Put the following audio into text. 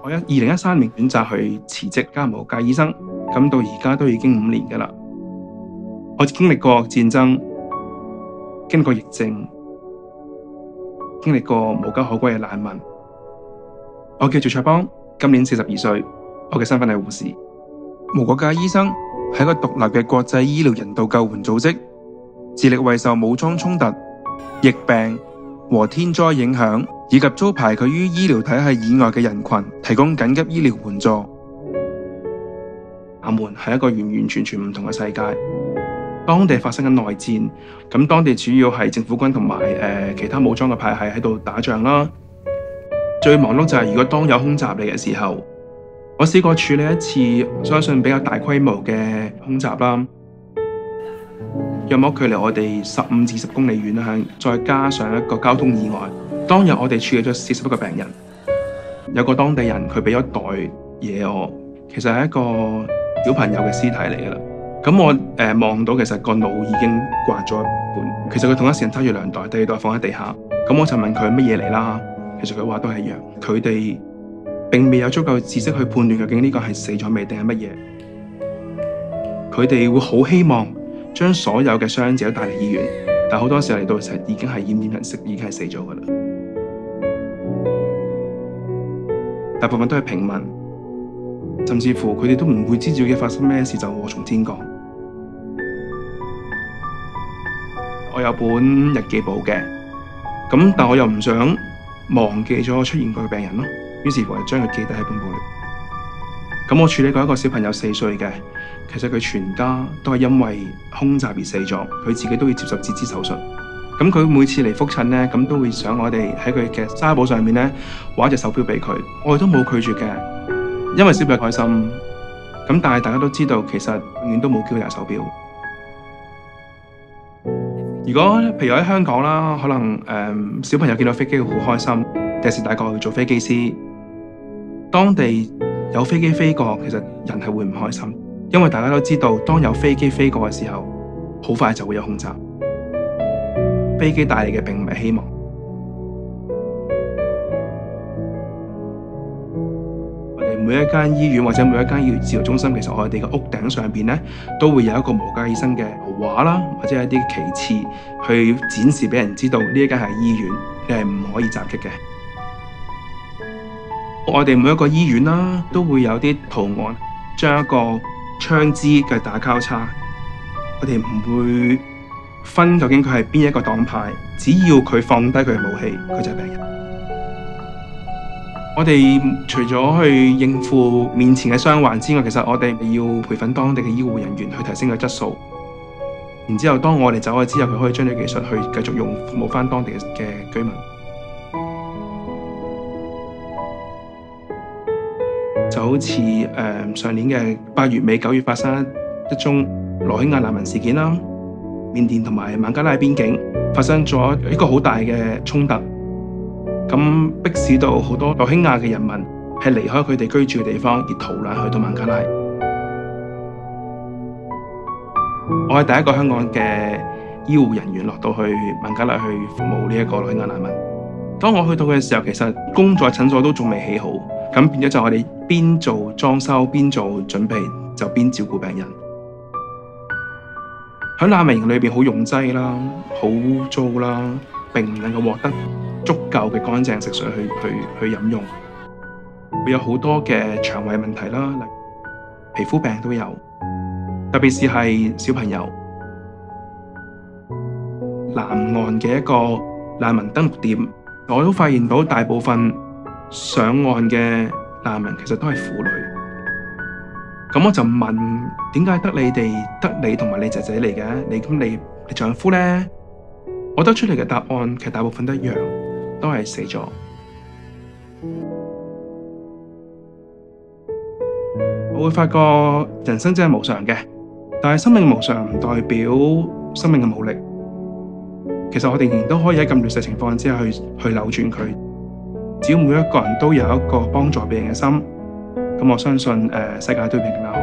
我2013年選擇去辭職加入無家醫生，咁到而家都已經5年㗎啦。我經歷過戰爭，經歷過疫症，經歷過無家可歸嘅難民。我叫趙卓邦，今年42歲，我嘅身份係護士。無國界醫生係一個獨立嘅國際醫療人道救援組織，致力為受武裝衝突、疫病和天災影響，以及遭排拒於醫療體系以外嘅人群提供緊急醫療援助。也門係一個完完全全唔同嘅世界，當地發生緊內戰，咁當地主要係政府軍同埋其他武裝嘅派系喺度打仗啦。最忙碌就係如果當有空襲嚟嘅時候，我試過處理一次相信比較大規模嘅空襲啦，約莫距離我哋15至20公里遠啦，再加上一個交通意外。當日我哋處理咗41個病人，有個當地人佢俾咗袋嘢我，其實係一個小朋友嘅屍體嚟㗎啦。咁我望到其實個腦已經刮咗一半，其實佢同一時間揸住2袋，第2袋放喺地下。咁我就問佢乜嘢嚟啦，其實佢話都係一樣，佢哋並未有足夠知識去判斷究竟呢個係死咗未定係乜嘢。佢哋會好希望將所有嘅傷者都帶嚟醫院，但好多時候嚟到時已經係奄奄一息，已經係死咗㗎啦。大部分都係平民，甚至乎佢哋都唔會知自己發生咩事就禍從天降。我有本日記簿嘅，但我又唔想忘記咗出現過嘅病人咯，於是乎就將佢記低喺本簿裏。咁我處理過一個小朋友4歲嘅，其實佢全家都係因為空襲而死咗，佢自己都要接受截肢手術。咁佢每次嚟覆診呢，咁都會想我哋喺佢嘅紗簿上面呢畫隻手錶俾佢，我哋都冇拒絕嘅，因為小朋友開心。咁但係大家都知道，其實永遠都冇機會戴手錶。如果譬如喺香港啦，可能小朋友見到飛機會好開心，第時大個去做飛機師。當地有飛機飛過，其實人係會唔開心，因為大家都知道，當有飛機飛過嘅時候，好快就會有空襲。飛機帶嚟嘅並唔係希望。我哋每一間醫院或者每一間醫療治療中心，其實我哋嘅屋頂上邊咧，都會有一個無家醫生嘅畫啦，或者一啲旗幟去展示俾人知道呢一間係醫院，你係唔可以襲擊嘅。我哋每一個醫院啦，都會有啲圖案，將一個槍支嘅打交叉，我哋唔會分究竟佢係邊一個黨派，只要佢放低佢嘅武器，佢就係病人。我哋除咗去應付面前嘅傷患之外，其實我哋要培訓當地嘅醫護人員去提升佢質素。然之後，當我哋走咗之後，佢可以將呢個技術去繼續用服務翻當地嘅居民。就好似上年嘅8月尾9月發生一宗羅興亞難民事件啦。緬甸同埋孟加拉邊境發生咗一個好大嘅衝突，咁迫使到好多羅興亞嘅人民係離開佢哋居住嘅地方而逃難去到孟加拉。我係第一個香港嘅醫護人員落到去孟加拉去服務呢一個羅興亞難民。當我去到嘅時候，其實工作診所都仲未起好，咁變咗就我哋邊做裝修邊做準備，就邊照顧病人。喺難民營裏邊好擁擠啦，好污糟啦，並唔能夠獲得足夠嘅乾淨食水去飲用，會有好多嘅腸胃問題啦，例如皮膚病都有，特別是係小朋友。南岸嘅一個難民登陸點，我都發現到大部分上岸嘅難民其實都係婦女。咁我就問，點解得你同埋你仔仔嚟嘅？你丈夫呢？我得出嚟嘅答案其實大部分都一樣，都係死咗。我會發覺人生真係無常嘅，但係生命無常唔代表生命嘅無力。其實我哋仍然都可以喺咁劣勢情況之下去扭轉佢。只要每一個人都有一個幫助別人嘅心，咁我相信世界都會變得更加好。